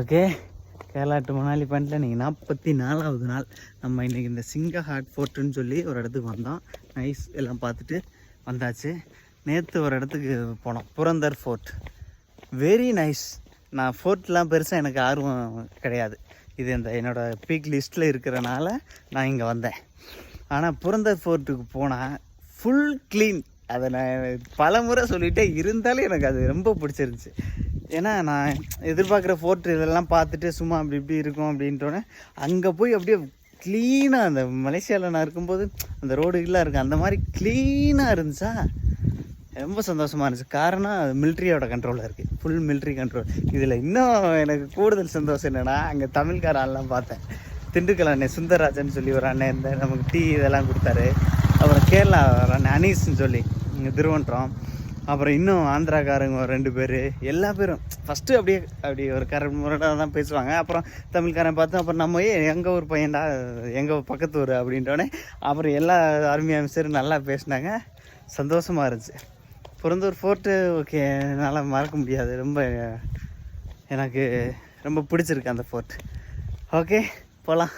Okay, Kerala to Manali பாயிண்டில் இன்றைக்கி 44வது நாள். நம்ம இன்றைக்கி இந்த சிங்கஹாட் ஃபோர்ட்டுன்னு சொல்லி ஒரு இடத்துக்கு வந்தோம். நைஸ், எல்லாம் பார்த்துட்டு வந்தாச்சு. நேற்று ஒரு இடத்துக்கு போனோம், புரந்தர் ஃபோர்ட். Very nice. நான் ஃபோர்ட்லாம் பெருசாக எனக்கு ஆர்வம் கிடையாது. இது இந்த என்னோடய பீக் லிஸ்ட்டில் இருக்கிறனால நான் இங்கே வந்தேன். ஆனால் புரந்தர் ஃபோர்ட்டுக்கு போனால் ஃபுல் க்ளீன். அதை நான் பல முறை சொல்லிகிட்டே இருந்தாலும் எனக்கு அது ரொம்ப பிடிச்சிருந்துச்சி. ஏன்னா நான் எதிர்பார்க்குற ஃபோர்ட் இதெல்லாம் பார்த்துட்டு சும்மா அப்படி இப்படி இருக்கும் அப்படின்ட்டோன்னே அங்கே போய் அப்படியே க்ளீனாக, அந்த மலேசியாவில் நான் இருக்கும்போது அந்த ரோடுகள்லாம் இருக்குது, அந்த மாதிரி க்ளீனாக இருந்துச்சா ரொம்ப சந்தோஷமாக இருந்துச்சு. காரணம் அது மிலிட்ரியோட கண்ட்ரோலில் இருக்குது, ஃபுல் மிலிட்ரி கண்ட்ரோல். இதில் இன்னும் எனக்கு கூடுதல் சந்தோஷம் என்னென்னா, அங்கே தமிழ்கார ஆள்லாம் பார்த்தேன். திண்டுக்கல் அண்ணன் சுந்தரராஜன் சொல்லி ஒரு அண்ணன் இந்த நமக்கு டீ இதெல்லாம் கொடுத்தாரு. அப்புறம் கேரளா அண்ணன் அனீஸ்ன்னு சொல்லி இங்கே திருவன்றம். அப்புறம் இன்னும் ஆந்திராக்காரங்க 2 பேர், எல்லா பேரும் ஃபஸ்ட்டு அப்படி ஒரு முறையாக தான் பேசுவாங்க. அப்புறம் தமிழ்காரன் பார்த்து அப்புறம் நம்ம எங்கள் ஊர் பையன்டா, எங்கள் பக்கத்து ஊர் அப்படின்றோடனே அப்புறம் எல்லா ஆர்மி ஆஃபீஸரும் நல்லா பேசினாங்க. சந்தோஷமாக இருந்துச்சு. புரந்தூர் ஃபோர்ட்டு ஓகே, என்னால் மறக்க முடியாது. ரொம்ப எனக்கு ரொம்ப பிடிச்சிருக்கு அந்த ஃபோர்ட். ஓகே, போகலாம்.